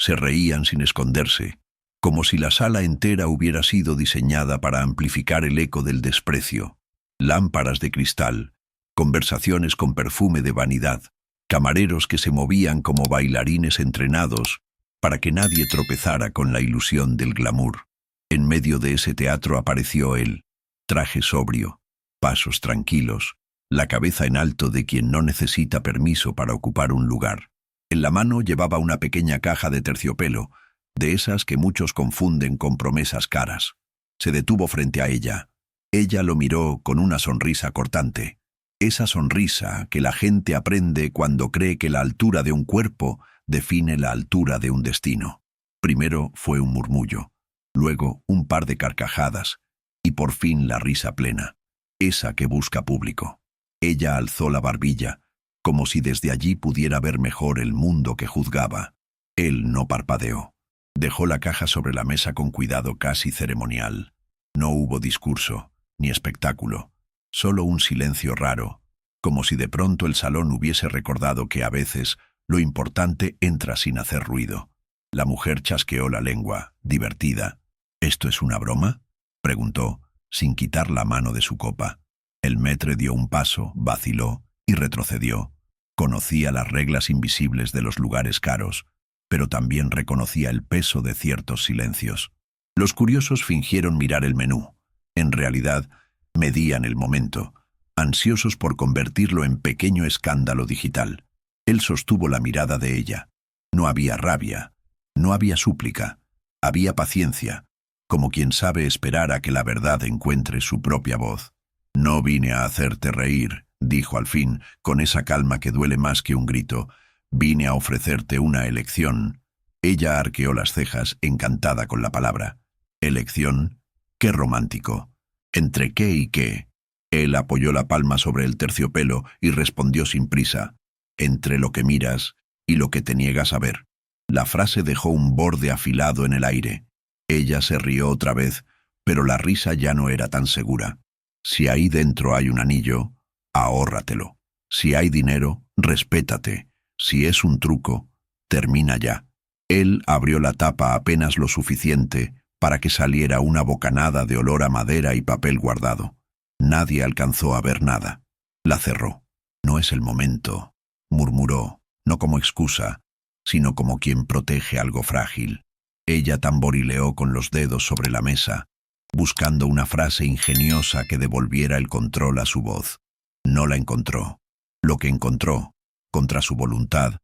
Se reían sin esconderse, como si la sala entera hubiera sido diseñada para amplificar el eco del desprecio. Lámparas de cristal, conversaciones con perfume de vanidad, camareros que se movían como bailarines entrenados para que nadie tropezara con la ilusión del glamour. En medio de ese teatro apareció él, traje sobrio, pasos tranquilos, la cabeza en alto de quien no necesita permiso para ocupar un lugar. En la mano llevaba una pequeña caja de terciopelo, de esas que muchos confunden con promesas caras. Se detuvo frente a ella. Ella lo miró con una sonrisa cortante. Esa sonrisa que la gente aprende cuando cree que la altura de un cuerpo define la altura de un destino. Primero fue un murmullo, luego un par de carcajadas, y por fin la risa plena, esa que busca público. Ella alzó la barbilla, como si desde allí pudiera ver mejor el mundo que juzgaba. Él no parpadeó. Dejó la caja sobre la mesa con cuidado casi ceremonial. No hubo discurso, ni espectáculo, solo un silencio raro, como si de pronto el salón hubiese recordado que a veces lo importante entra sin hacer ruido. La mujer chasqueó la lengua, divertida. ¿Esto es una broma?, preguntó, sin quitar la mano de su copa. El maître dio un paso, vaciló y retrocedió. Conocía las reglas invisibles de los lugares caros, pero también reconocía el peso de ciertos silencios. Los curiosos fingieron mirar el menú. En realidad, medían el momento, ansiosos por convertirlo en pequeño escándalo digital. Él sostuvo la mirada de ella. No había rabia, no había súplica, había paciencia, como quien sabe esperar a que la verdad encuentre su propia voz. «No vine a hacerte reír», dijo al fin, con esa calma que duele más que un grito. «Vine a ofrecerte una elección». Ella arqueó las cejas, encantada con la palabra. «¿Elección? Qué romántico. ¿Entre qué y qué?». Él apoyó la palma sobre el terciopelo y respondió sin prisa. «Entre lo que miras y lo que te niegas a ver». La frase dejó un borde afilado en el aire. Ella se rió otra vez, pero la risa ya no era tan segura. «Si ahí dentro hay un anillo, ahórratelo. Si hay dinero, respétate. Si es un truco, termina ya». Él abrió la tapa apenas lo suficiente para que saliera una bocanada de olor a madera y papel guardado. Nadie alcanzó a ver nada. La cerró. «No es el momento», murmuró, no como excusa, sino como quien protege algo frágil. Ella tamborileó con los dedos sobre la mesa, buscando una frase ingeniosa que devolviera el control a su voz. No la encontró. Lo que encontró, contra su voluntad,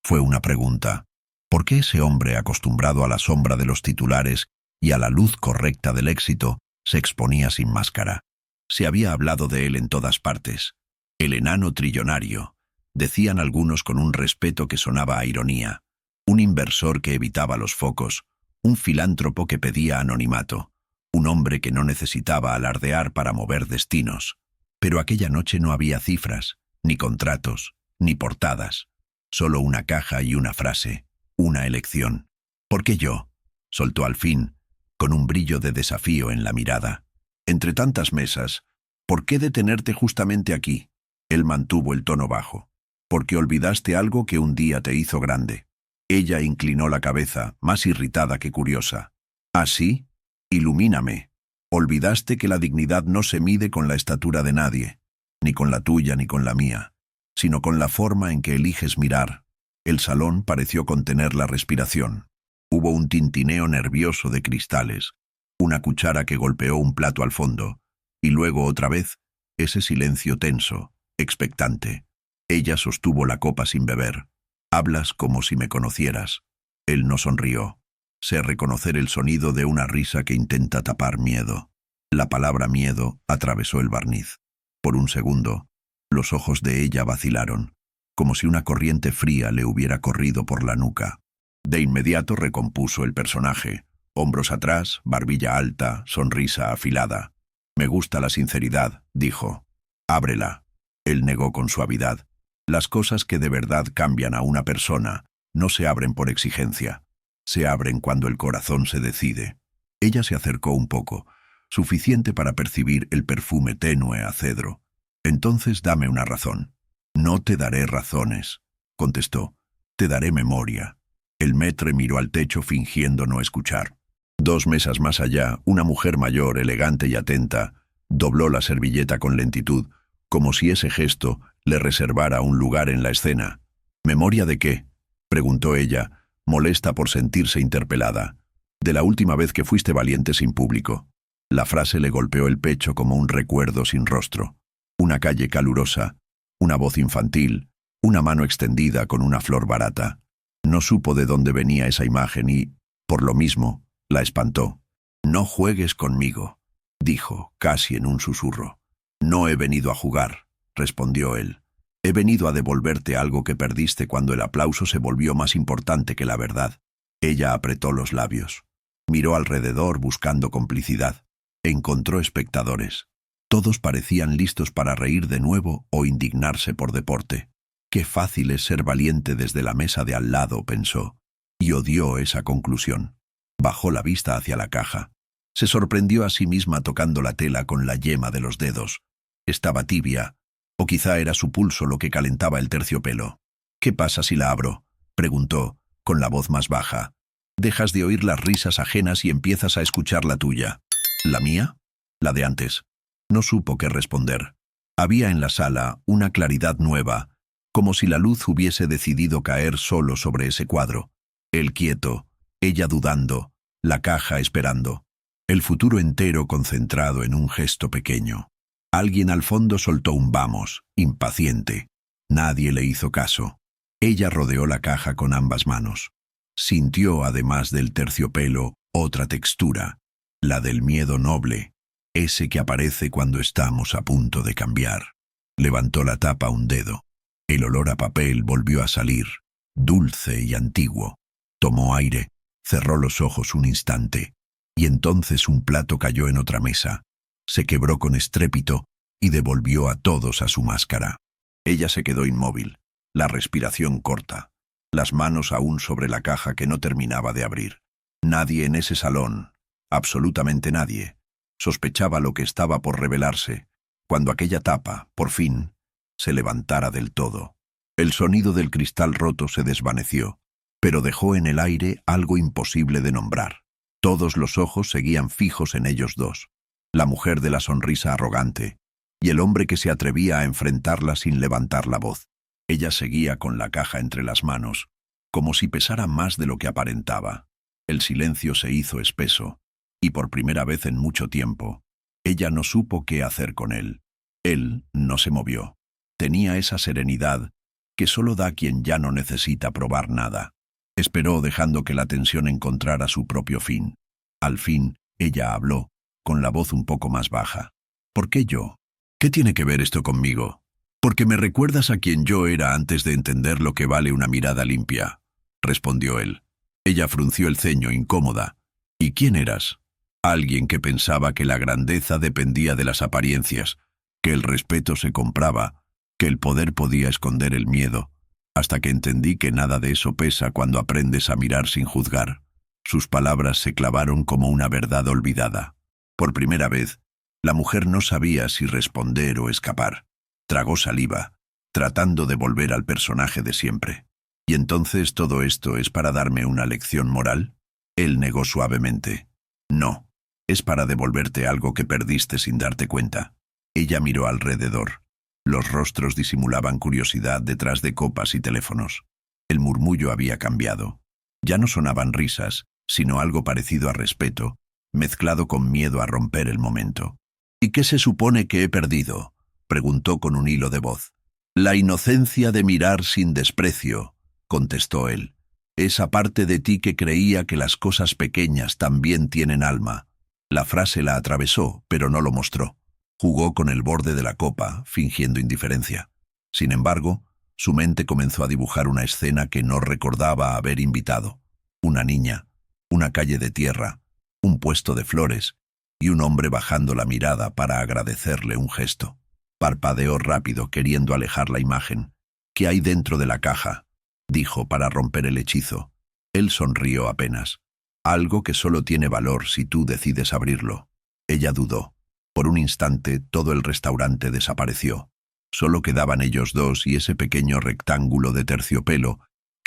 fue una pregunta. ¿Por qué ese hombre acostumbrado a la sombra de los titulares y a la luz correcta del éxito se exponía sin máscara? Se había hablado de él en todas partes. El enano trillonario, decían algunos con un respeto que sonaba a ironía. Un inversor que evitaba los focos, un filántropo que pedía anonimato, un hombre que no necesitaba alardear para mover destinos. Pero aquella noche no había cifras, ni contratos, ni portadas. Solo una caja y una frase, una elección. «¿Por qué yo?», soltó al fin, con un brillo de desafío en la mirada. «Entre tantas mesas, ¿por qué detenerte justamente aquí?». Él mantuvo el tono bajo. «Porque olvidaste algo que un día te hizo grande». Ella inclinó la cabeza, más irritada que curiosa. «¿Ah, sí? Ilumíname. Olvidaste que la dignidad no se mide con la estatura de nadie, ni con la tuya ni con la mía, sino con la forma en que eliges mirar». El salón pareció contener la respiración. Hubo un tintineo nervioso de cristales, una cuchara que golpeó un plato al fondo, y luego otra vez ese silencio tenso, expectante. Ella sostuvo la copa sin beber. «Hablas como si me conocieras». Él no sonrió. Sé reconocer el sonido de una risa que intenta tapar miedo. La palabra miedo atravesó el barniz. Por un segundo, los ojos de ella vacilaron, como si una corriente fría le hubiera corrido por la nuca. De inmediato recompuso el personaje. Hombros atrás, barbilla alta, sonrisa afilada. «Me gusta la sinceridad», dijo. «Ábrela». Él negó con suavidad. Las cosas que de verdad cambian a una persona no se abren por exigencia. Se abren cuando el corazón se decide. Ella se acercó un poco, suficiente para percibir el perfume tenue a cedro. «Entonces dame una razón». «No te daré razones», contestó. «Te daré memoria». El maître miró al techo fingiendo no escuchar. 2 mesas más allá, una mujer mayor, elegante y atenta, dobló la servilleta con lentitud, como si ese gesto le reservara un lugar en la escena. ¿Memoria de qué?, preguntó ella, molesta por sentirse interpelada. De la última vez que fuiste valiente sin público. La frase le golpeó el pecho como un recuerdo sin rostro. Una calle calurosa, una voz infantil, una mano extendida con una flor barata. No supo de dónde venía esa imagen y, por lo mismo, la espantó. «No juegues conmigo», dijo, casi en un susurro. «No he venido a jugar», respondió él. «He venido a devolverte algo que perdiste cuando el aplauso se volvió más importante que la verdad». Ella apretó los labios. Miró alrededor buscando complicidad. Encontró espectadores. Todos parecían listos para reír de nuevo o indignarse por deporte. «Qué fácil es ser valiente desde la mesa de al lado», pensó, y odió esa conclusión. Bajó la vista hacia la caja. Se sorprendió a sí misma tocando la tela con la yema de los dedos. Estaba tibia, o quizá era su pulso lo que calentaba el terciopelo. «¿Qué pasa si la abro?», preguntó, con la voz más baja. «Dejas de oír las risas ajenas y empiezas a escuchar la tuya». «¿La mía?», «La de antes». No supo qué responder. Había en la sala una claridad nueva, como si la luz hubiese decidido caer solo sobre ese cuadro. Él quieto, ella dudando, la caja esperando. El futuro entero concentrado en un gesto pequeño. Alguien al fondo soltó un «vamos», impaciente. Nadie le hizo caso. Ella rodeó la caja con ambas manos. Sintió, además del terciopelo, otra textura, la del miedo noble, ese que aparece cuando estamos a punto de cambiar. Levantó la tapa un dedo. El olor a papel volvió a salir, dulce y antiguo. Tomó aire, cerró los ojos un instante, y entonces un plato cayó en otra mesa. Se quebró con estrépito y devolvió a todos a su máscara. Ella se quedó inmóvil, la respiración corta, las manos aún sobre la caja que no terminaba de abrir. Nadie en ese salón, absolutamente nadie, sospechaba lo que estaba por revelarse, cuando aquella tapa, por fin, se levantara del todo. El sonido del cristal roto se desvaneció, pero dejó en el aire algo imposible de nombrar. Todos los ojos seguían fijos en ellos dos, la mujer de la sonrisa arrogante y el hombre que se atrevía a enfrentarla sin levantar la voz. Ella seguía con la caja entre las manos, como si pesara más de lo que aparentaba. El silencio se hizo espeso, y por primera vez en mucho tiempo, ella no supo qué hacer con él. Él no se movió. Tenía esa serenidad que solo da quien ya no necesita probar nada. Esperó dejando que la tensión encontrara su propio fin. Al fin, ella habló, con la voz un poco más baja. «¿Por qué yo? ¿Qué tiene que ver esto conmigo?» «Porque me recuerdas a quien yo era antes de entender lo que vale una mirada limpia», respondió él. Ella frunció el ceño, incómoda. «¿Y quién eras?» «Alguien que pensaba que la grandeza dependía de las apariencias, que el respeto se compraba, que el poder podía esconder el miedo, hasta que entendí que nada de eso pesa cuando aprendes a mirar sin juzgar». Sus palabras se clavaron como una verdad olvidada. Por primera vez, la mujer no sabía si responder o escapar. Tragó saliva, tratando de volver al personaje de siempre. «¿Y entonces todo esto es para darme una lección moral?». Él negó suavemente. «No, es para devolverte algo que perdiste sin darte cuenta». Ella miró alrededor. Los rostros disimulaban curiosidad detrás de copas y teléfonos. El murmullo había cambiado. Ya no sonaban risas, sino algo parecido a respeto, mezclado con miedo a romper el momento. «¿Y qué se supone que he perdido?», preguntó con un hilo de voz. «La inocencia de mirar sin desprecio», contestó él. «Esa parte de ti que creía que las cosas pequeñas también tienen alma». La frase la atravesó, pero no lo mostró. Jugó con el borde de la copa, fingiendo indiferencia. Sin embargo, su mente comenzó a dibujar una escena que no recordaba haber invitado. Una niña, una calle de tierra, un puesto de flores y un hombre bajando la mirada para agradecerle un gesto. Parpadeó rápido, queriendo alejar la imagen. «¿Qué hay dentro de la caja?», dijo para romper el hechizo. Él sonrió apenas. «Algo que solo tiene valor si tú decides abrirlo». Ella dudó. Por un instante todo el restaurante desapareció. Solo quedaban ellos dos y ese pequeño rectángulo de terciopelo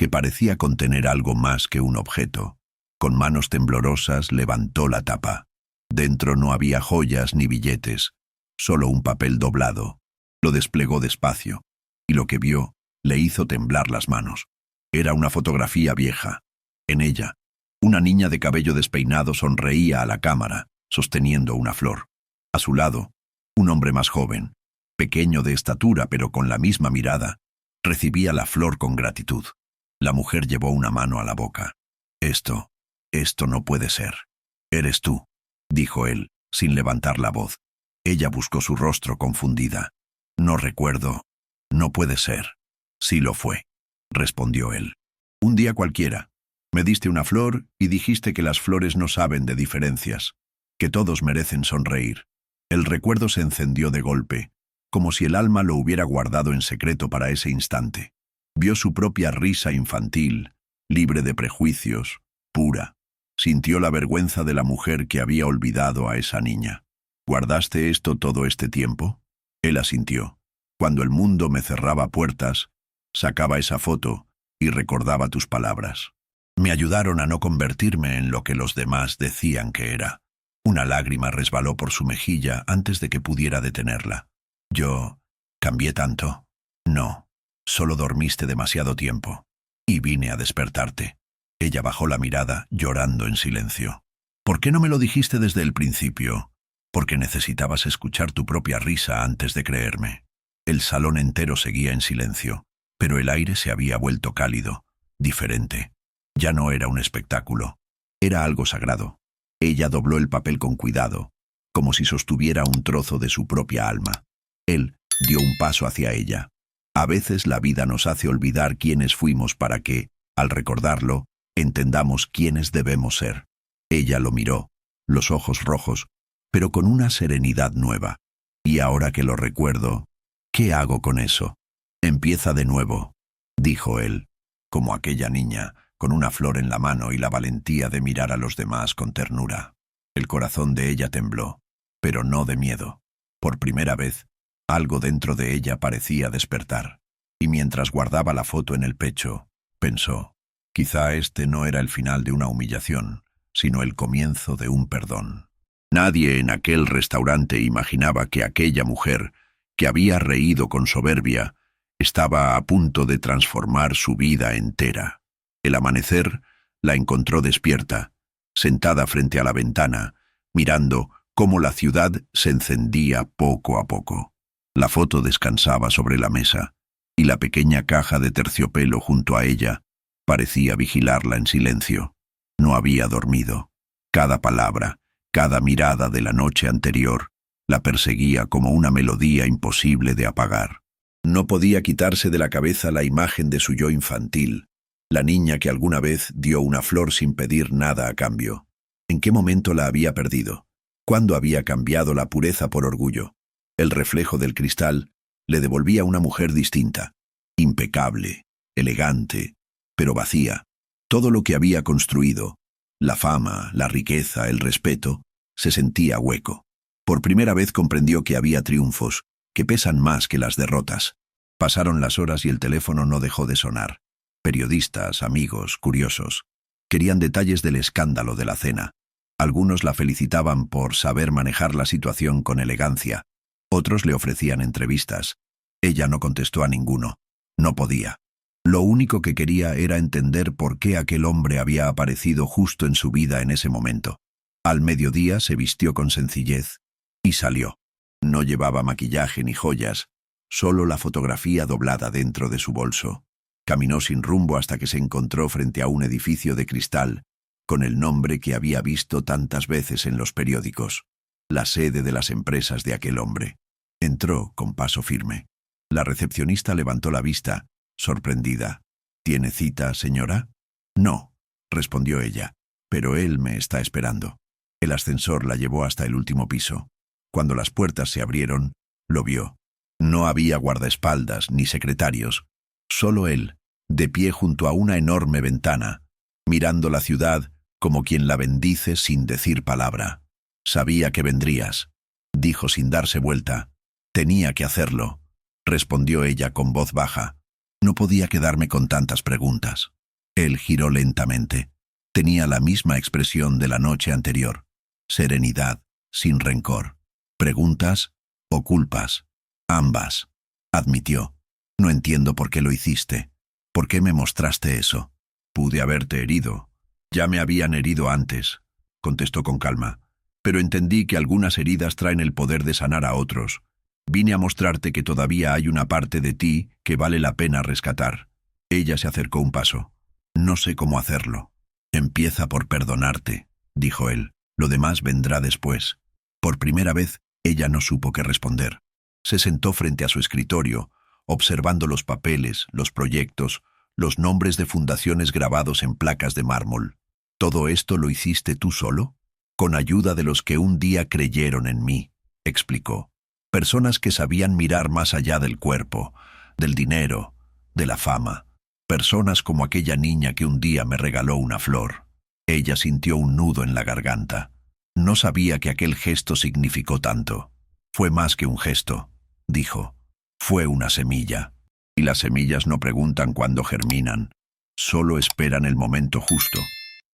que parecía contener algo más que un objeto. Con manos temblorosas levantó la tapa. Dentro no había joyas ni billetes, solo un papel doblado. Lo desplegó despacio, y lo que vio le hizo temblar las manos. Era una fotografía vieja. En ella, una niña de cabello despeinado sonreía a la cámara, sosteniendo una flor. A su lado, un hombre más joven, pequeño de estatura pero con la misma mirada, recibía la flor con gratitud. La mujer llevó una mano a la boca. Esto no puede ser. Eres tú, dijo él, sin levantar la voz. Ella buscó su rostro confundida. No recuerdo. No puede ser. Sí lo fue, respondió él. Un día cualquiera. Me diste una flor y dijiste que las flores no saben de diferencias, que todos merecen sonreír. El recuerdo se encendió de golpe, como si el alma lo hubiera guardado en secreto para ese instante. Vio su propia risa infantil, libre de prejuicios, pura. Sintió la vergüenza de la mujer que había olvidado a esa niña. ¿Guardaste esto todo este tiempo? Él asintió. Cuando el mundo me cerraba puertas, sacaba esa foto y recordaba tus palabras. Me ayudaron a no convertirme en lo que los demás decían que era. Una lágrima resbaló por su mejilla antes de que pudiera detenerla. ¿Yo cambié tanto? No, solo dormiste demasiado tiempo. Y vine a despertarte. Ella bajó la mirada, llorando en silencio. ¿Por qué no me lo dijiste desde el principio? Porque necesitabas escuchar tu propia risa antes de creerme. El salón entero seguía en silencio, pero el aire se había vuelto cálido, diferente. Ya no era un espectáculo, era algo sagrado. Ella dobló el papel con cuidado, como si sostuviera un trozo de su propia alma. Él dio un paso hacia ella. A veces la vida nos hace olvidar quiénes fuimos para que, al recordarlo, entendamos quiénes debemos ser. Ella lo miró, los ojos rojos, pero con una serenidad nueva. Y ahora que lo recuerdo, ¿qué hago con eso? Empieza de nuevo, dijo él, como aquella niña, con una flor en la mano y la valentía de mirar a los demás con ternura. El corazón de ella tembló, pero no de miedo. Por primera vez, algo dentro de ella parecía despertar. Y mientras guardaba la foto en el pecho, pensó, quizá este no era el final de una humillación, sino el comienzo de un perdón. Nadie en aquel restaurante imaginaba que aquella mujer, que había reído con soberbia, estaba a punto de transformar su vida entera. El amanecer la encontró despierta, sentada frente a la ventana, mirando cómo la ciudad se encendía poco a poco. La foto descansaba sobre la mesa, y la pequeña caja de terciopelo junto a ella parecía vigilarla en silencio. No había dormido. Cada palabra, cada mirada de la noche anterior, la perseguía como una melodía imposible de apagar. No podía quitarse de la cabeza la imagen de su yo infantil, la niña que alguna vez dio una flor sin pedir nada a cambio. ¿En qué momento la había perdido? ¿Cuándo había cambiado la pureza por orgullo? El reflejo del cristal le devolvía una mujer distinta, impecable, elegante, pero vacía. Todo lo que había construido, la fama, la riqueza, el respeto, se sentía hueco. Por primera vez comprendió que había triunfos, que pesan más que las derrotas. Pasaron las horas y el teléfono no dejó de sonar. Periodistas, amigos, curiosos, querían detalles del escándalo de la cena. Algunos la felicitaban por saber manejar la situación con elegancia. Otros le ofrecían entrevistas. Ella no contestó a ninguno. No podía. Lo único que quería era entender por qué aquel hombre había aparecido justo en su vida en ese momento. Al mediodía se vistió con sencillez y salió. No llevaba maquillaje ni joyas, solo la fotografía doblada dentro de su bolso. Caminó sin rumbo hasta que se encontró frente a un edificio de cristal, con el nombre que había visto tantas veces en los periódicos, la sede de las empresas de aquel hombre. Entró con paso firme. La recepcionista levantó la vista, sorprendida. ¿Tiene cita, señora? No, respondió ella, pero él me está esperando. El ascensor la llevó hasta el último piso. Cuando las puertas se abrieron, lo vio. No había guardaespaldas ni secretarios, solo él, de pie junto a una enorme ventana, mirando la ciudad como quien la bendice sin decir palabra. Sabía que vendrías, dijo sin darse vuelta. Tenía que hacerlo, respondió ella con voz baja. No podía quedarme con tantas preguntas. Él giró lentamente. Tenía la misma expresión de la noche anterior. Serenidad, sin rencor. ¿Preguntas o culpas? Ambas. Admitió. No entiendo por qué lo hiciste. ¿Por qué me mostraste eso? Pude haberte herido. Ya me habían herido antes, contestó con calma. Pero entendí que algunas heridas traen el poder de sanar a otros. Vine a mostrarte que todavía hay una parte de ti que vale la pena rescatar. Ella se acercó un paso. No sé cómo hacerlo. Empieza por perdonarte, dijo él. Lo demás vendrá después. Por primera vez, ella no supo qué responder. Se sentó frente a su escritorio, observando los papeles, los proyectos, los nombres de fundaciones grabados en placas de mármol. ¿Todo esto lo hiciste tú solo? Con ayuda de los que un día creyeron en mí, explicó. Personas que sabían mirar más allá del cuerpo, del dinero, de la fama. Personas como aquella niña que un día me regaló una flor. Ella sintió un nudo en la garganta. No sabía que aquel gesto significó tanto. Fue más que un gesto, dijo. Fue una semilla. Y las semillas no preguntan cuándo germinan. Solo esperan el momento justo.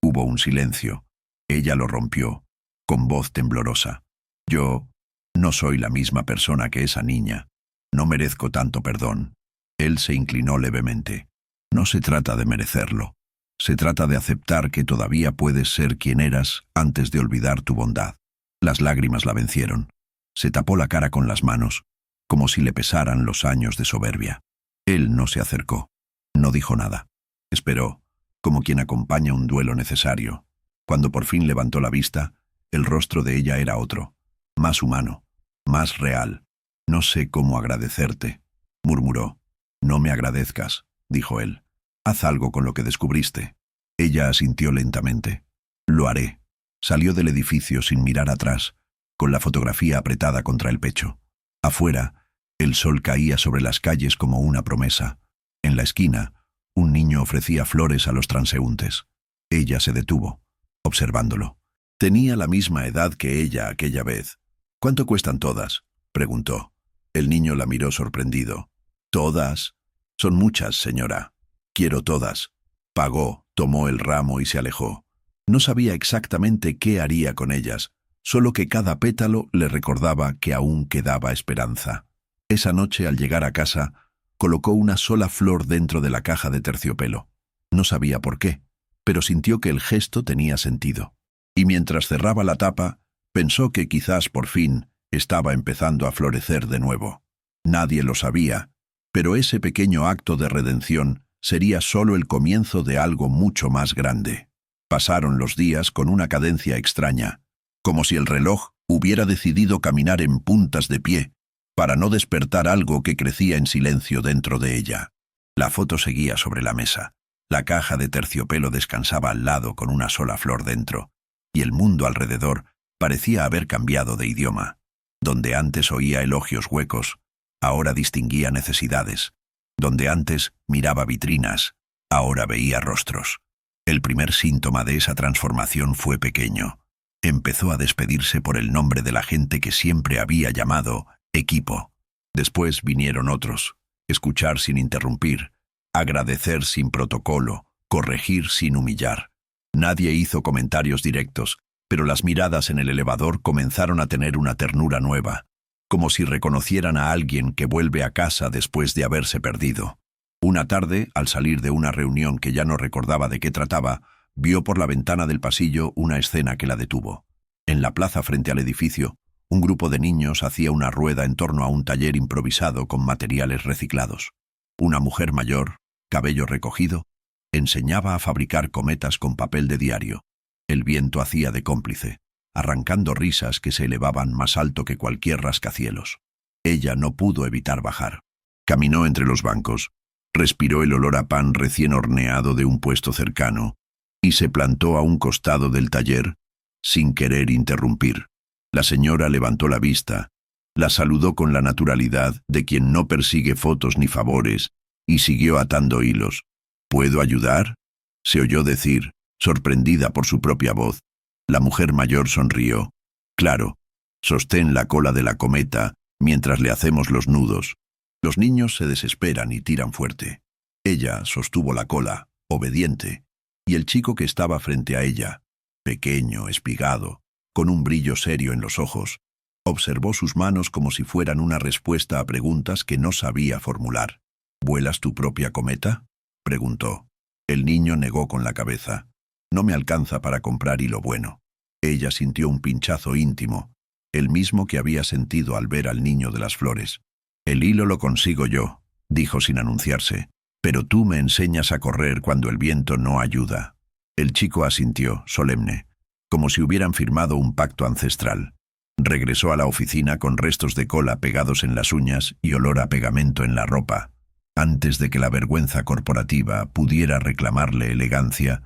Hubo un silencio. Ella lo rompió, con voz temblorosa. Yo no soy la misma persona que esa niña. No merezco tanto perdón. Él se inclinó levemente. No se trata de merecerlo. Se trata de aceptar que todavía puedes ser quien eras antes de olvidar tu bondad. Las lágrimas la vencieron. Se tapó la cara con las manos, como si le pesaran los años de soberbia. Él no se acercó. No dijo nada. Esperó, como quien acompaña un duelo necesario. Cuando por fin levantó la vista, el rostro de ella era otro, más humano, más real. No sé cómo agradecerte, murmuró. No me agradezcas, dijo él. Haz algo con lo que descubriste. Ella asintió lentamente. Lo haré. Salió del edificio sin mirar atrás, con la fotografía apretada contra el pecho. Afuera, el sol caía sobre las calles como una promesa. En la esquina, un niño ofrecía flores a los transeúntes. Ella se detuvo, observándolo. Tenía la misma edad que ella aquella vez. ¿Cuánto cuestan todas?, preguntó. El niño la miró sorprendido. ¿Todas? Son muchas, señora. Quiero todas. Pagó, tomó el ramo y se alejó. No sabía exactamente qué haría con ellas, solo que cada pétalo le recordaba que aún quedaba esperanza. Esa noche, al llegar a casa, colocó una sola flor dentro de la caja de terciopelo. No sabía por qué, pero sintió que el gesto tenía sentido. Y mientras cerraba la tapa, pensó que quizás por fin estaba empezando a florecer de nuevo. Nadie lo sabía, pero ese pequeño acto de redención sería solo el comienzo de algo mucho más grande. Pasaron los días con una cadencia extraña, como si el reloj hubiera decidido caminar en puntas de pie, para no despertar algo que crecía en silencio dentro de ella. La foto seguía sobre la mesa. La caja de terciopelo descansaba al lado con una sola flor dentro, y el mundo alrededor parecía haber cambiado de idioma. Donde antes oía elogios huecos, ahora distinguía necesidades. Donde antes miraba vitrinas, ahora veía rostros. El primer síntoma de esa transformación fue pequeño. Empezó a despedirse por el nombre de la gente que siempre había llamado equipo. Después vinieron otros. Escuchar sin interrumpir, agradecer sin protocolo, corregir sin humillar. Nadie hizo comentarios directos, pero las miradas en el elevador comenzaron a tener una ternura nueva, como si reconocieran a alguien que vuelve a casa después de haberse perdido. Una tarde, al salir de una reunión que ya no recordaba de qué trataba, vio por la ventana del pasillo una escena que la detuvo. En la plaza frente al edificio, un grupo de niños hacía una rueda en torno a un taller improvisado con materiales reciclados. Una mujer mayor, cabello recogido, enseñaba a fabricar cometas con papel de diario. El viento hacía de cómplice, arrancando risas que se elevaban más alto que cualquier rascacielos. Ella no pudo evitar bajar. Caminó entre los bancos, respiró el olor a pan recién horneado de un puesto cercano y se plantó a un costado del taller, sin querer interrumpir. La señora levantó la vista, la saludó con la naturalidad de quien no persigue fotos ni favores y siguió atando hilos. ¿Puedo ayudar?, se oyó decir, sorprendida por su propia voz. La mujer mayor sonrió. Claro, sostén la cola de la cometa mientras le hacemos los nudos. Los niños se desesperan y tiran fuerte. Ella sostuvo la cola, obediente, y el chico que estaba frente a ella, pequeño, espigado, con un brillo serio en los ojos, observó sus manos como si fueran una respuesta a preguntas que no sabía formular. «¿Vuelas tu propia cometa?», preguntó. El niño negó con la cabeza. «No me alcanza para comprar hilo bueno». Ella sintió un pinchazo íntimo, el mismo que había sentido al ver al niño de las flores. «El hilo lo consigo yo», dijo sin anunciarse, «pero tú me enseñas a correr cuando el viento no ayuda». El chico asintió, solemne, como si hubieran firmado un pacto ancestral. Regresó a la oficina con restos de cola pegados en las uñas y olor a pegamento en la ropa. Antes de que la vergüenza corporativa pudiera reclamarle elegancia,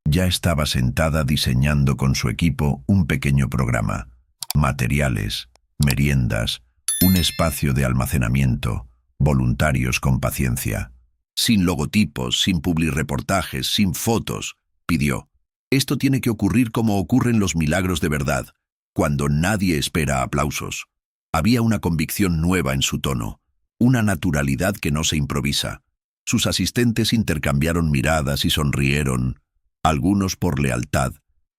ya estaba sentada diseñando con su equipo un pequeño programa. Materiales, meriendas, un espacio de almacenamiento, voluntarios con paciencia. «Sin logotipos, sin publireportajes, sin fotos», pidió. «Esto tiene que ocurrir como ocurren los milagros de verdad, cuando nadie espera aplausos». Había una convicción nueva en su tono, una naturalidad que no se improvisa. Sus asistentes intercambiaron miradas y sonrieron, algunos por lealtad,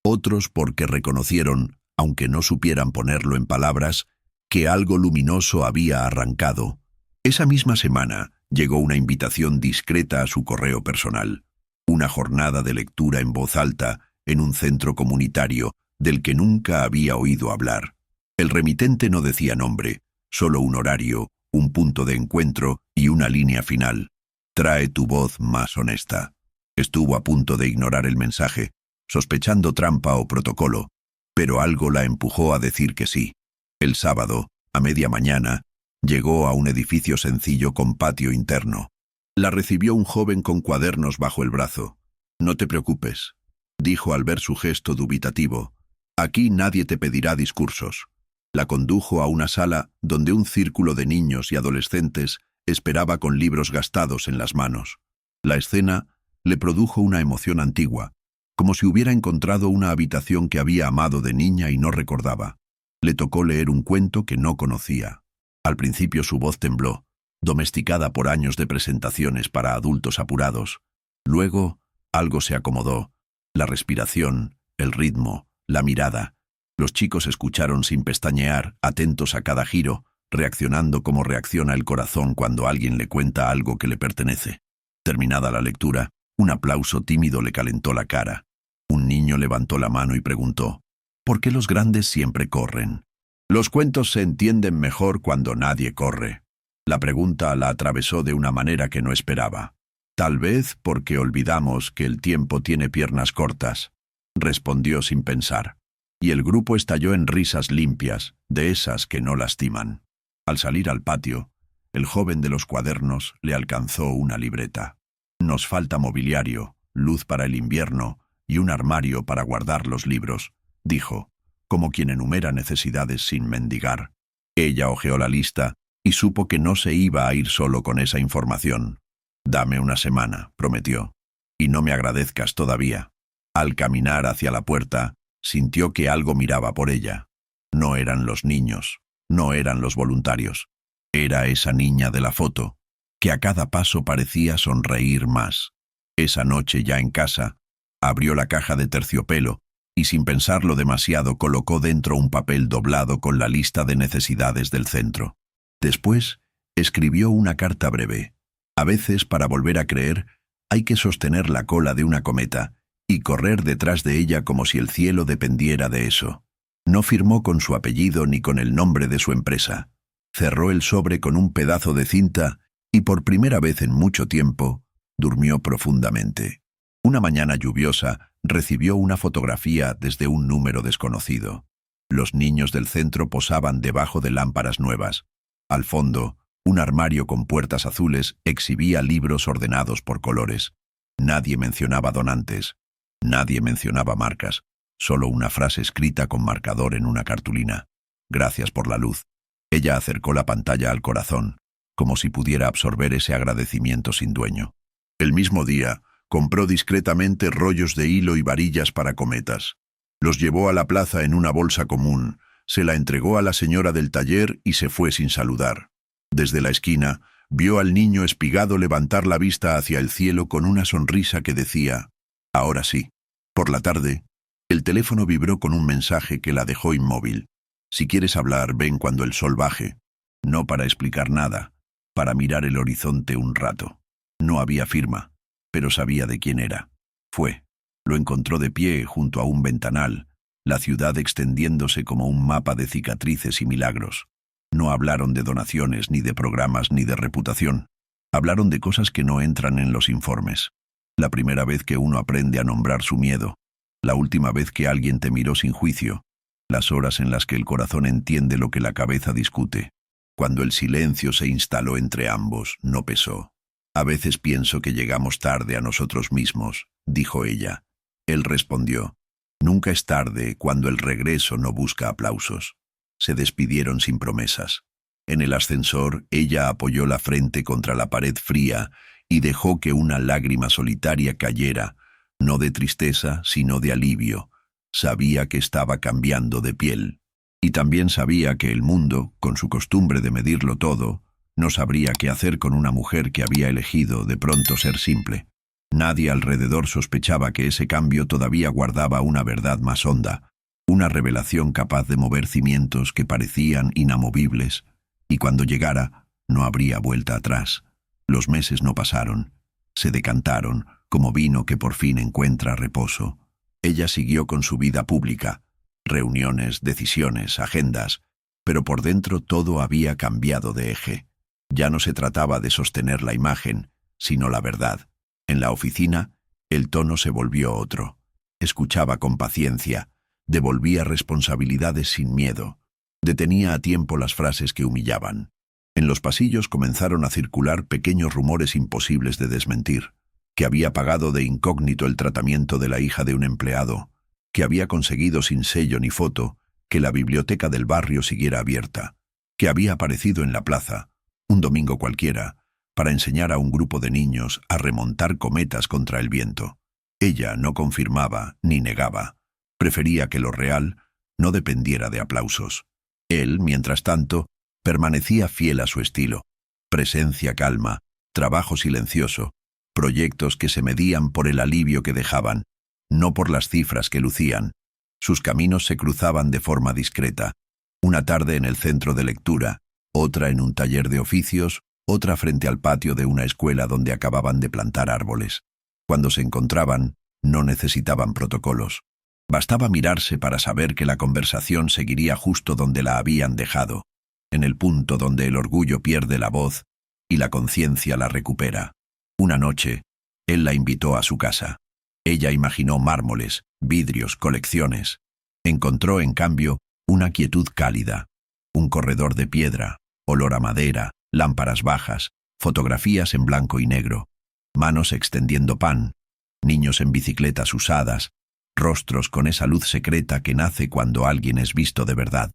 otros porque reconocieron, aunque no supieran ponerlo en palabras, que algo luminoso había arrancado. Esa misma semana llegó una invitación discreta a su correo personal, una jornada de lectura en voz alta en un centro comunitario del que nunca había oído hablar. El remitente no decía nombre, solo un horario, un punto de encuentro y una línea final. «Trae tu voz más honesta». Estuvo a punto de ignorar el mensaje, sospechando trampa o protocolo, pero algo la empujó a decir que sí. El sábado, a media mañana, llegó a un edificio sencillo con patio interno. La recibió un joven con cuadernos bajo el brazo. «No te preocupes», dijo al ver su gesto dubitativo. «Aquí nadie te pedirá discursos». La condujo a una sala donde un círculo de niños y adolescentes esperaba con libros gastados en las manos. La escena le produjo una emoción antigua, como si hubiera encontrado una habitación que había amado de niña y no recordaba. Le tocó leer un cuento que no conocía. Al principio su voz tembló, domesticada por años de presentaciones para adultos apurados. Luego, algo se acomodó, la respiración, el ritmo, la mirada. Los chicos escucharon sin pestañear, atentos a cada giro, reaccionando como reacciona el corazón cuando alguien le cuenta algo que le pertenece. Terminada la lectura, un aplauso tímido le calentó la cara. Un niño levantó la mano y preguntó: «¿Por qué los grandes siempre corren?». «Los cuentos se entienden mejor cuando nadie corre». La pregunta la atravesó de una manera que no esperaba. «Tal vez porque olvidamos que el tiempo tiene piernas cortas», respondió sin pensar. Y el grupo estalló en risas limpias, de esas que no lastiman. Al salir al patio, el joven de los cuadernos le alcanzó una libreta. «Nos falta mobiliario, luz para el invierno y un armario para guardar los libros», dijo, como quien enumera necesidades sin mendigar. Ella hojeó la lista y supo que no se iba a ir solo con esa información. «Dame una semana», prometió, «y no me agradezcas todavía». Al caminar hacia la puerta, sintió que algo miraba por ella. No eran los niños, no eran los voluntarios. Era esa niña de la foto, que a cada paso parecía sonreír más. Esa noche, ya en casa, abrió la caja de terciopelo y sin pensarlo demasiado colocó dentro un papel doblado con la lista de necesidades del centro. Después, escribió una carta breve. A veces, para volver a creer, hay que sostener la cola de una cometa y correr detrás de ella como si el cielo dependiera de eso. No firmó con su apellido ni con el nombre de su empresa. Cerró el sobre con un pedazo de cinta y por primera vez en mucho tiempo durmió profundamente. Una mañana lluviosa recibió una fotografía desde un número desconocido. Los niños del centro posaban debajo de lámparas nuevas. Al fondo, un armario con puertas azules exhibía libros ordenados por colores. Nadie mencionaba donantes. Nadie mencionaba marcas, solo una frase escrita con marcador en una cartulina. «Gracias por la luz». Ella acercó la pantalla al corazón, como si pudiera absorber ese agradecimiento sin dueño. El mismo día, compró discretamente rollos de hilo y varillas para cometas. Los llevó a la plaza en una bolsa común, se la entregó a la señora del taller y se fue sin saludar. Desde la esquina, Vio al niño espigado levantar la vista hacia el cielo con una sonrisa que decía, «Ahora sí». Por la tarde, el teléfono vibró con un mensaje que la dejó inmóvil. «Si quieres hablar, ven cuando el sol baje». No para explicar nada, para mirar el horizonte un rato. No había firma, pero sabía de quién era. Fue. Lo encontró de pie junto a un ventanal, la ciudad extendiéndose como un mapa de cicatrices y milagros. No hablaron de donaciones, ni de programas, ni de reputación. Hablaron de cosas que no entran en los informes. La primera vez que uno aprende a nombrar su miedo. La última vez que alguien te miró sin juicio. Las horas en las que el corazón entiende lo que la cabeza discute. Cuando el silencio se instaló entre ambos, no pesó. «A veces pienso que llegamos tarde a nosotros mismos», dijo ella. Él respondió, «Nunca es tarde cuando el regreso no busca aplausos». Se despidieron sin promesas. En el ascensor, ella apoyó la frente contra la pared fría y dejó que una lágrima solitaria cayera, no de tristeza, sino de alivio. Sabía que estaba cambiando de piel. Y también sabía que el mundo, con su costumbre de medirlo todo, no sabría qué hacer con una mujer que había elegido de pronto ser simple. Nadie alrededor sospechaba que ese cambio todavía guardaba una verdad más honda, una revelación capaz de mover cimientos que parecían inamovibles, y cuando llegara, no habría vuelta atrás. Los meses no pasaron, se decantaron, como vino que por fin encuentra reposo. Ella siguió con su vida pública, reuniones, decisiones, agendas, pero por dentro todo había cambiado de eje. Ya no se trataba de sostener la imagen, sino la verdad. En la oficina, el tono se volvió otro. Escuchaba con paciencia, devolvía responsabilidades sin miedo, detenía a tiempo las frases que humillaban. En los pasillos comenzaron a circular pequeños rumores imposibles de desmentir, que había pagado de incógnito el tratamiento de la hija de un empleado, que había conseguido sin sello ni foto que la biblioteca del barrio siguiera abierta, que había aparecido en la plaza, un domingo cualquiera, para enseñar a un grupo de niños a remontar cometas contra el viento. Ella no confirmaba ni negaba. Prefería que lo real no dependiera de aplausos. Él, mientras tanto, permanecía fiel a su estilo. Presencia calma, trabajo silencioso, proyectos que se medían por el alivio que dejaban, no por las cifras que lucían. Sus caminos se cruzaban de forma discreta. Una tarde en el centro de lectura, otra en un taller de oficios, otra frente al patio de una escuela donde acababan de plantar árboles. Cuando se encontraban, no necesitaban protocolos. Bastaba mirarse para saber que la conversación seguiría justo donde la habían dejado, en el punto donde el orgullo pierde la voz y la conciencia la recupera. Una noche, él la invitó a su casa. Ella imaginó mármoles, vidrios, colecciones. Encontró, en cambio, una quietud cálida. Un corredor de piedra, olor a madera, lámparas bajas, fotografías en blanco y negro, manos extendiendo pan, niños en bicicletas usadas, rostros con esa luz secreta que nace cuando alguien es visto de verdad.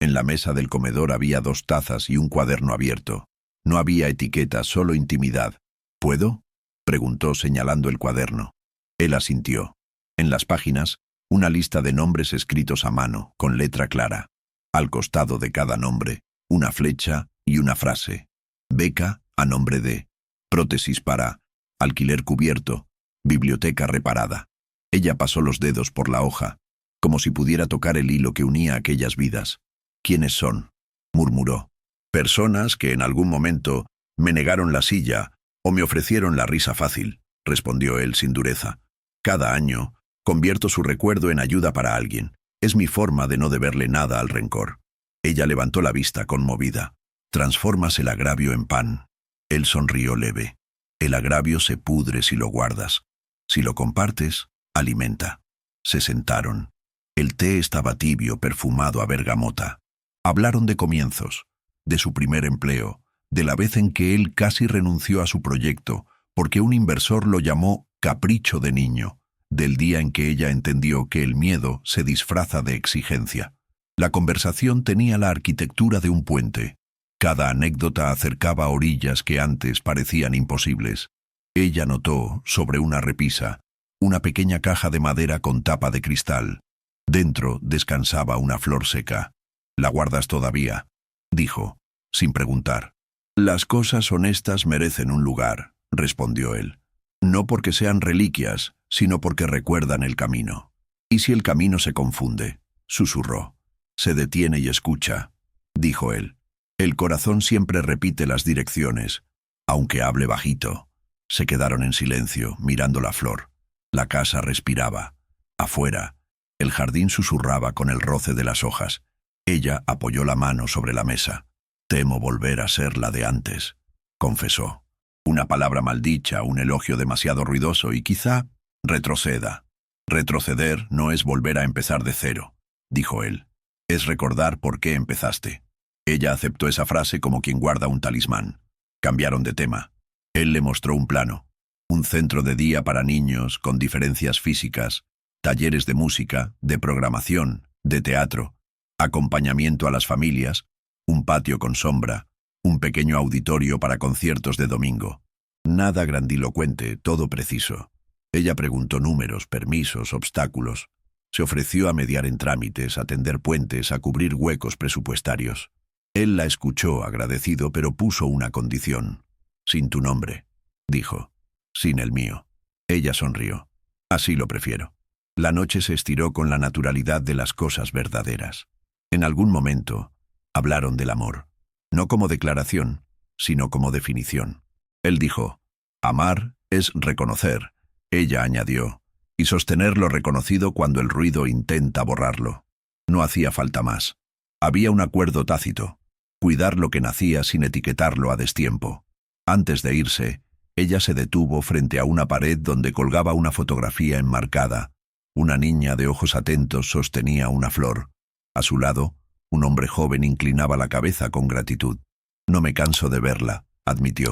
En la mesa del comedor había 2 tazas y un cuaderno abierto. No había etiqueta, solo intimidad. ¿Puedo?, preguntó señalando el cuaderno. Él asintió. En las páginas, una lista de nombres escritos a mano, con letra clara. Al costado de cada nombre, una flecha y una frase. Beca a nombre de. Prótesis para. Alquiler cubierto. Biblioteca reparada. Ella pasó los dedos por la hoja, como si pudiera tocar el hilo que unía aquellas vidas. ¿Quiénes son?, murmuró. Personas que en algún momento me negaron la silla o me ofrecieron la risa fácil, respondió él sin dureza. Cada año, convierto su recuerdo en ayuda para alguien. Es mi forma de no deberle nada al rencor. Ella levantó la vista conmovida. Transformas el agravio en pan. Él sonrió leve. El agravio se pudre si lo guardas. Si lo compartes, alimenta. Se sentaron. El té estaba tibio, perfumado a bergamota. Hablaron de comienzos, de su primer empleo, de la vez en que él casi renunció a su proyecto, porque un inversor lo llamó capricho de niño, del día en que ella entendió que el miedo se disfraza de exigencia. La conversación tenía la arquitectura de un puente. Cada anécdota acercaba orillas que antes parecían imposibles. Ella notó, sobre una repisa, una pequeña caja de madera con tapa de cristal. Dentro descansaba una flor seca. «¿La guardas todavía?», dijo, sin preguntar. Las cosas honestas merecen un lugar, respondió él. No porque sean reliquias, sino porque recuerdan el camino. ¿Y si el camino se confunde? Susurró. Se detiene y escucha, dijo él. El corazón siempre repite las direcciones, aunque hable bajito. Se quedaron en silencio, mirando la flor. La casa respiraba. Afuera, el jardín susurraba con el roce de las hojas. Ella apoyó la mano sobre la mesa. Temo volver a ser la de antes, confesó. Una palabra maldicha, un elogio demasiado ruidoso y quizá retroceda. Retroceder no es volver a empezar de cero, dijo él. Es recordar por qué empezaste. Ella aceptó esa frase como quien guarda un talismán. Cambiaron de tema. Él le mostró un plano. Un centro de día para niños con diferencias físicas, talleres de música, de programación, de teatro, acompañamiento a las familias, un patio con sombra, un pequeño auditorio para conciertos de domingo. Nada grandilocuente, todo preciso. Ella preguntó números, permisos, obstáculos. Se ofreció a mediar en trámites, a tender puentes, a cubrir huecos presupuestarios. Él la escuchó agradecido, pero puso una condición. Sin tu nombre, dijo. Sin el mío. Ella sonrió. Así lo prefiero. La noche se estiró con la naturalidad de las cosas verdaderas. En algún momento, hablaron del amor. No como declaración, sino como definición. Él dijo, amar es reconocer. Ella añadió, y sostener lo reconocido cuando el ruido intenta borrarlo. No hacía falta más. Había un acuerdo tácito. Cuidar lo que nacía sin etiquetarlo a destiempo. Antes de irse, ella se detuvo frente a una pared donde colgaba una fotografía enmarcada. Una niña de ojos atentos sostenía una flor. A su lado, un hombre joven inclinaba la cabeza con gratitud. No me canso de verla, admitió.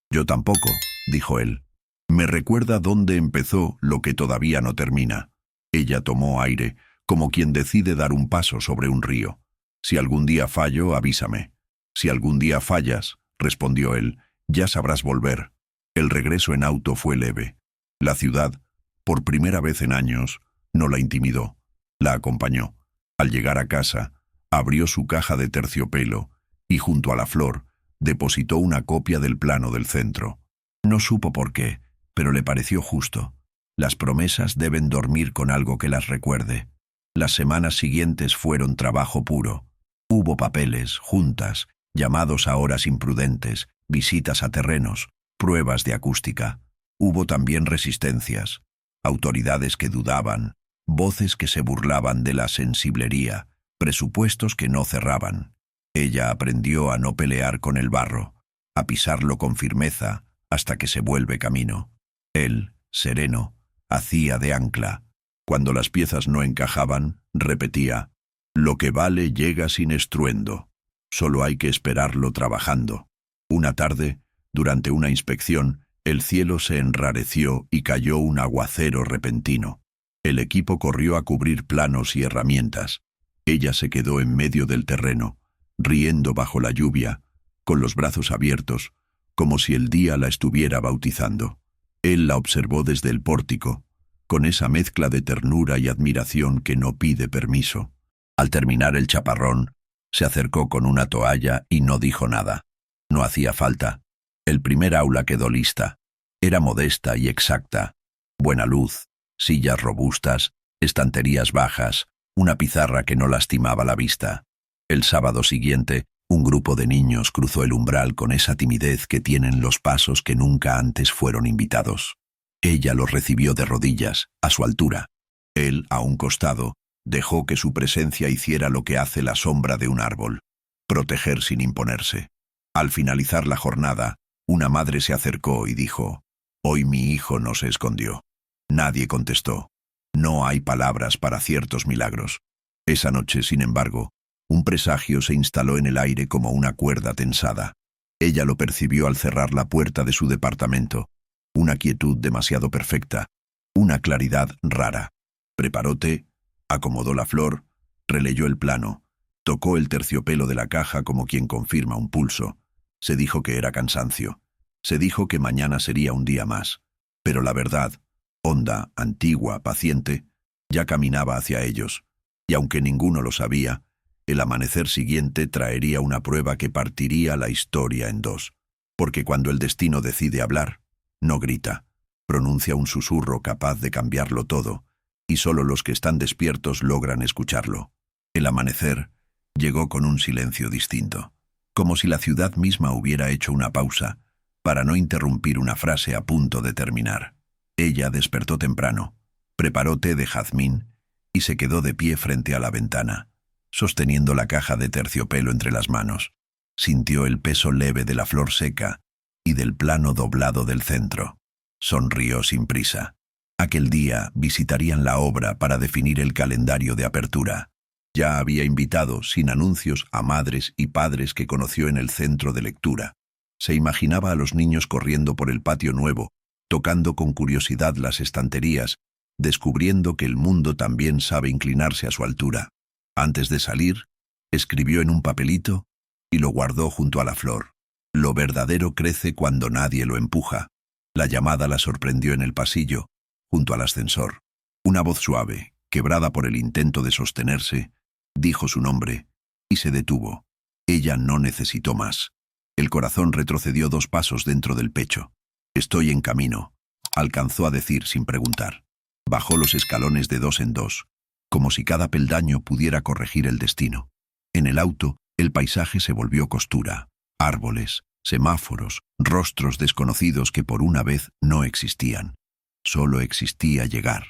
Yo tampoco, dijo él. Me recuerda dónde empezó lo que todavía no termina. Ella tomó aire, como quien decide dar un paso sobre un río. Si algún día fallo, avísame. Si algún día fallas, respondió él, ya sabrás volver. El regreso en auto fue leve. La ciudad, por primera vez en años, no la intimidó. La acompañó. Al llegar a casa, abrió su caja de terciopelo y, junto a la flor, depositó una copia del plano del centro. No supo por qué, pero le pareció justo. Las promesas deben dormir con algo que las recuerde. Las semanas siguientes fueron trabajo puro. Hubo papeles, juntas, llamados a horas imprudentes, visitas a terrenos, pruebas de acústica. Hubo también resistencias, autoridades que dudaban, voces que se burlaban de la sensiblería, presupuestos que no cerraban. Ella aprendió a no pelear con el barro, a pisarlo con firmeza hasta que se vuelve camino. Él, sereno, hacía de ancla. Cuando las piezas no encajaban, repetía, lo que vale llega sin estruendo. Solo hay que esperarlo trabajando. Una tarde, durante una inspección, el cielo se enrareció y cayó un aguacero repentino. El equipo corrió a cubrir planos y herramientas. Ella se quedó en medio del terreno, riendo bajo la lluvia, con los brazos abiertos, como si el día la estuviera bautizando. Él la observó desde el pórtico, con esa mezcla de ternura y admiración que no pide permiso. Al terminar el chaparrón, se acercó con una toalla y no dijo nada. No hacía falta. El primer aula quedó lista. Era modesta y exacta. Buena luz, sillas robustas, estanterías bajas, una pizarra que no lastimaba la vista. El sábado siguiente, un grupo de niños cruzó el umbral con esa timidez que tienen los pasos que nunca antes fueron invitados. Ella los recibió de rodillas, a su altura. Él, a un costado, dejó que su presencia hiciera lo que hace la sombra de un árbol, proteger sin imponerse. Al finalizar la jornada, una madre se acercó y dijo, «Hoy mi hijo no se escondió». Nadie contestó. No hay palabras para ciertos milagros. Esa noche, sin embargo, un presagio se instaló en el aire como una cuerda tensada. Ella lo percibió al cerrar la puerta de su departamento. Una quietud demasiado perfecta, una claridad rara. Preparó té, acomodó la flor, releyó el plano, tocó el terciopelo de la caja como quien confirma un pulso. Se dijo que era cansancio. Se dijo que mañana sería un día más. Pero la verdad, honda, antigua, paciente, ya caminaba hacia ellos. Y aunque ninguno lo sabía, El amanecer siguiente traería una prueba que partiría la historia en dos, porque cuando el destino decide hablar, no grita, pronuncia un susurro capaz de cambiarlo todo, y solo los que están despiertos logran escucharlo. El amanecer llegó con un silencio distinto, como si la ciudad misma hubiera hecho una pausa para no interrumpir una frase a punto de terminar. Ella despertó temprano, preparó té de jazmín y se quedó de pie frente a la ventana, sosteniendo la caja de terciopelo entre las manos. Sintió el peso leve de la flor seca y del plano doblado del centro. Sonrió sin prisa. Aquel día visitarían la obra para definir el calendario de apertura. Ya había invitado, sin anuncios, a madres y padres que conoció en el centro de lectura. Se imaginaba a los niños corriendo por el patio nuevo, tocando con curiosidad las estanterías, descubriendo que el mundo también sabe inclinarse a su altura. Antes de salir, escribió en un papelito y lo guardó junto a la flor. Lo verdadero crece cuando nadie lo empuja. La llamada la sorprendió en el pasillo, junto al ascensor. Una voz suave, quebrada por el intento de sostenerse, dijo su nombre y se detuvo. Ella no necesitó más. El corazón retrocedió 2 pasos dentro del pecho. «Estoy en camino», alcanzó a decir sin preguntar. Bajó los escalones de 2 en 2, como si cada peldaño pudiera corregir el destino. En el auto, el paisaje se volvió costura. Árboles, semáforos, rostros desconocidos que por una vez no existían. Solo existía llegar.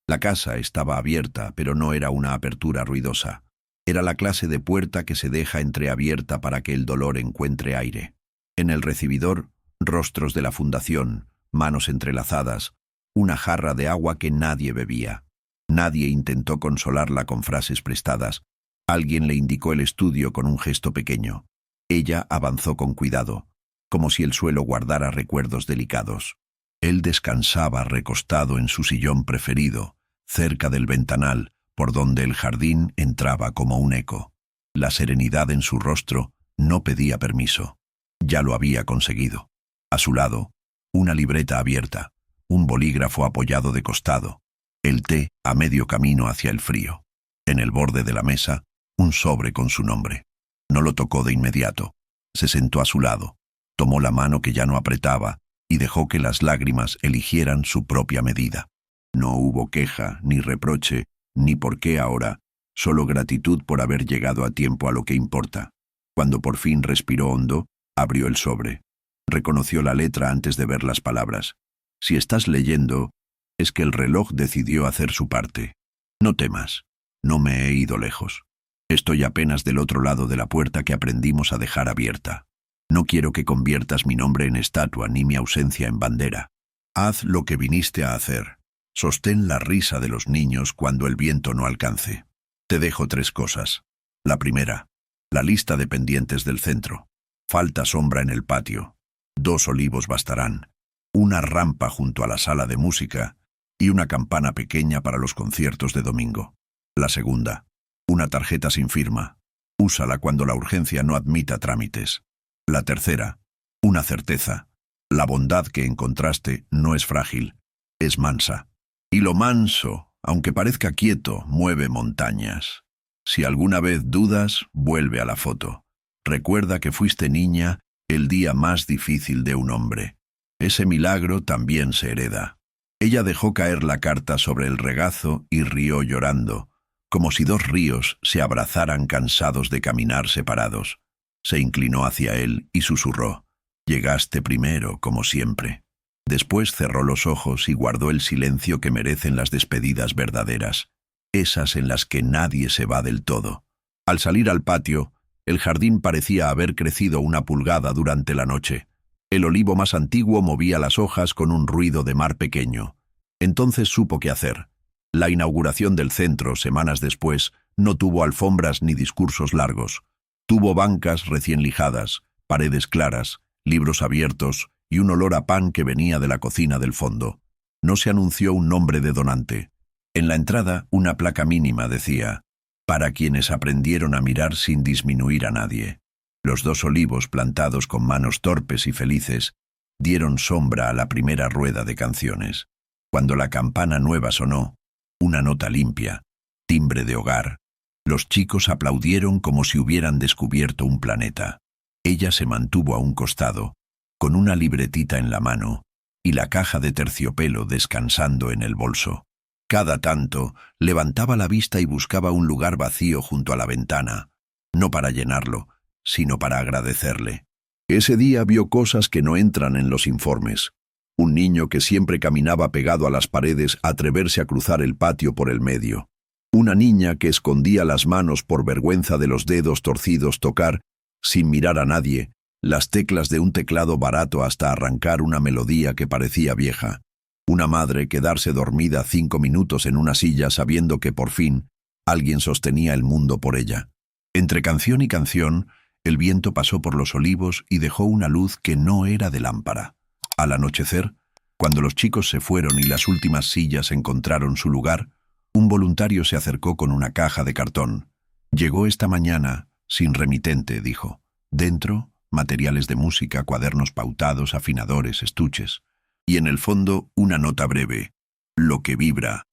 La casa estaba abierta, pero no era una apertura ruidosa. Era la clase de puerta que se deja entreabierta para que el dolor encuentre aire. En el recibidor, rostros de la fundación, manos entrelazadas, una jarra de agua que nadie bebía. Nadie intentó consolarla con frases prestadas. Alguien le indicó el estudio con un gesto pequeño. Ella avanzó con cuidado, como si el suelo guardara recuerdos delicados. Él descansaba recostado en su sillón preferido, cerca del ventanal, por donde el jardín entraba como un eco. La serenidad en su rostro no pedía permiso. Ya lo había conseguido. A su lado, una libreta abierta, un bolígrafo apoyado de costado, el té a medio camino hacia el frío. En el borde de la mesa, un sobre con su nombre. No lo tocó de inmediato. Se sentó a su lado, tomó la mano que ya no apretaba y dejó que las lágrimas eligieran su propia medida. No hubo queja, ni reproche, ni por qué ahora, solo gratitud por haber llegado a tiempo a lo que importa. Cuando por fin respiró hondo, abrió el sobre. Reconoció la letra antes de ver las palabras. Si estás leyendo, es que el reloj decidió hacer su parte. No temas, no me he ido lejos. Estoy apenas del otro lado de la puerta que aprendimos a dejar abierta. No quiero que conviertas mi nombre en estatua ni mi ausencia en bandera. Haz lo que viniste a hacer. Sostén la risa de los niños cuando el viento no alcance. Te dejo 3 cosas. La primera, la lista de pendientes del centro. Falta sombra en el patio. 2 olivos bastarán. Una rampa junto a la sala de música y una campana pequeña para los conciertos de domingo. La segunda, una tarjeta sin firma. Úsala cuando la urgencia no admita trámites. La tercera, una certeza. La bondad que encontraste no es frágil, es mansa. Y lo manso, aunque parezca quieto, mueve montañas. Si alguna vez dudas, vuelve a la foto. Recuerda que fuiste niña el día más difícil de un hombre. Ese milagro también se hereda. Ella dejó caer la carta sobre el regazo y rió llorando, como si 2 ríos se abrazaran cansados de caminar separados. Se inclinó hacia él y susurró: «Llegaste primero, como siempre». Después cerró los ojos y guardó el silencio que merecen las despedidas verdaderas, esas en las que nadie se va del todo. Al salir al patio, el jardín parecía haber crecido 1 pulgada durante la noche. El olivo más antiguo movía las hojas con un ruido de mar pequeño. Entonces supo qué hacer. La inauguración del centro, semanas después, no tuvo alfombras ni discursos largos. Tuvo bancas recién lijadas, paredes claras, libros abiertos y un olor a pan que venía de la cocina del fondo. No se anunció un nombre de donante. En la entrada, una placa mínima decía: «Para quienes aprendieron a mirar sin disminuir a nadie». Los 2 olivos plantados con manos torpes y felices dieron sombra a la primera rueda de canciones. Cuando la campana nueva sonó, una nota limpia, timbre de hogar, Los chicos aplaudieron como si hubieran descubierto un planeta. Ella se mantuvo a un costado, con una libretita en la mano y la caja de terciopelo descansando en el bolso. Cada tanto, levantaba la vista y buscaba un lugar vacío junto a la ventana, no para llenarlo, sino para agradecerle. Ese día vio cosas que no entran en los informes. Un niño que siempre caminaba pegado a las paredes atreverse a cruzar el patio por el medio. Una niña que escondía las manos por vergüenza de los dedos torcidos tocar, sin mirar a nadie, las teclas de un teclado barato hasta arrancar una melodía que parecía vieja. Una madre quedarse dormida 5 minutos en una silla sabiendo que por fin alguien sostenía el mundo por ella. Entre canción y canción, el viento pasó por los olivos y dejó una luz que no era de lámpara. Al anochecer, cuando los chicos se fueron y las últimas sillas encontraron su lugar, un voluntario se acercó con una caja de cartón. «Llegó esta mañana, sin remitente», dijo. Dentro, materiales de música, cuadernos pautados, afinadores, estuches. Y en el fondo, una nota breve. «Lo que vibra,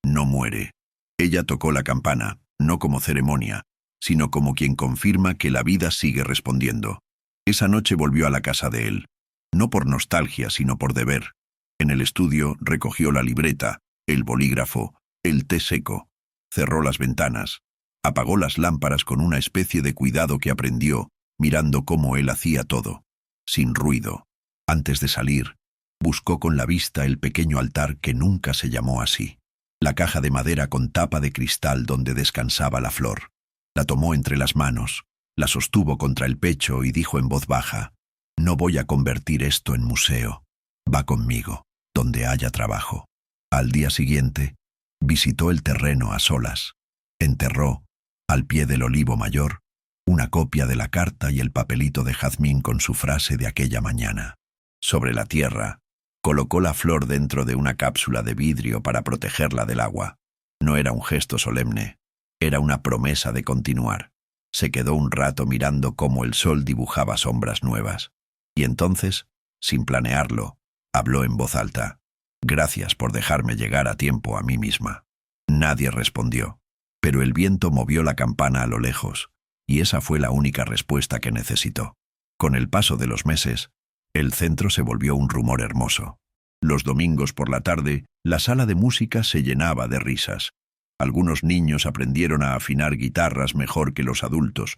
no muere». Ella tocó la campana, no como ceremonia, sino como quien confirma que la vida sigue respondiendo. Esa noche volvió a la casa de él. No por nostalgia, sino por deber. En el estudio recogió la libreta, el bolígrafo, el té seco. Cerró las ventanas. Apagó las lámparas con una especie de cuidado que aprendió, mirando cómo él hacía todo. Sin ruido. Antes de salir, buscó con la vista el pequeño altar que nunca se llamó así. La caja de madera con tapa de cristal donde descansaba la flor. La tomó entre las manos, la sostuvo contra el pecho y dijo en voz baja: «No voy a convertir esto en museo. Va conmigo, donde haya trabajo». Al día siguiente, visitó el terreno a solas. Enterró, al pie del olivo mayor, una copia de la carta y el papelito de jazmín con su frase de aquella mañana. Sobre la tierra, colocó la flor dentro de una cápsula de vidrio para protegerla del agua. No era un gesto solemne, era una promesa de continuar. Se quedó un rato mirando cómo el sol dibujaba sombras nuevas. Y entonces, sin planearlo, habló en voz alta: «Gracias por dejarme llegar a tiempo a mí misma». Nadie respondió, pero el viento movió la campana a lo lejos, y esa fue la única respuesta que necesitó. Con el paso de los meses, el centro se volvió un rumor hermoso. Los domingos por la tarde, la sala de música se llenaba de risas. Algunos niños aprendieron a afinar guitarras mejor que los adultos.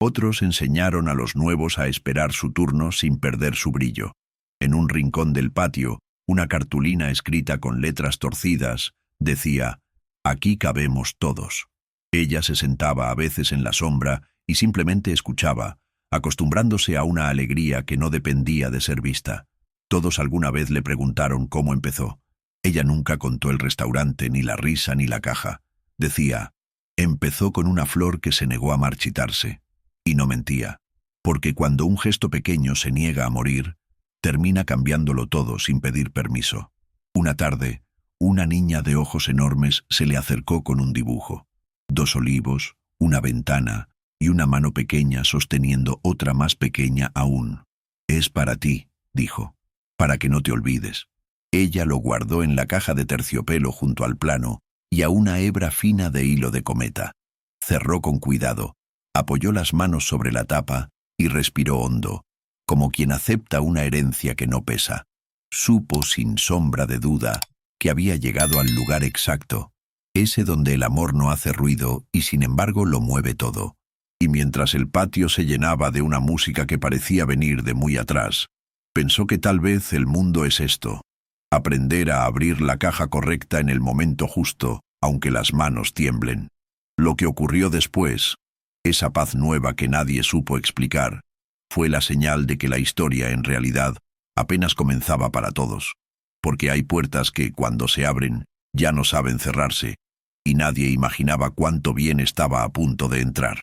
Otros enseñaron a los nuevos a esperar su turno sin perder su brillo. En un rincón del patio, una cartulina escrita con letras torcidas decía: «Aquí cabemos todos». Ella se sentaba a veces en la sombra y simplemente escuchaba, acostumbrándose a una alegría que no dependía de ser vista. Todos alguna vez le preguntaron cómo empezó. Ella nunca contó el restaurante, ni la risa, ni la caja. Decía: «Empezó con una flor que se negó a marchitarse». Y no mentía, porque cuando un gesto pequeño se niega a morir, termina cambiándolo todo sin pedir permiso. Una tarde, una niña de ojos enormes se le acercó con un dibujo. 2 olivos, una ventana y una mano pequeña sosteniendo otra más pequeña aún. «Es para ti», dijo, «para que no te olvides». Ella lo guardó en la caja de terciopelo junto al plano y a una hebra fina de hilo de cometa. Cerró con cuidado, apoyó las manos sobre la tapa y respiró hondo, como quien acepta una herencia que no pesa. Supo sin sombra de duda que había llegado al lugar exacto, ese donde el amor no hace ruido y sin embargo lo mueve todo. Y mientras el patio se llenaba de una música que parecía venir de muy atrás, pensó que tal vez el mundo es esto: aprender a abrir la caja correcta en el momento justo, aunque las manos tiemblen. Lo que ocurrió después, esa paz nueva que nadie supo explicar, fue la señal de que la historia en realidad apenas comenzaba para todos. Porque hay puertas que, cuando se abren, ya no saben cerrarse, y nadie imaginaba cuánto bien estaba a punto de entrar.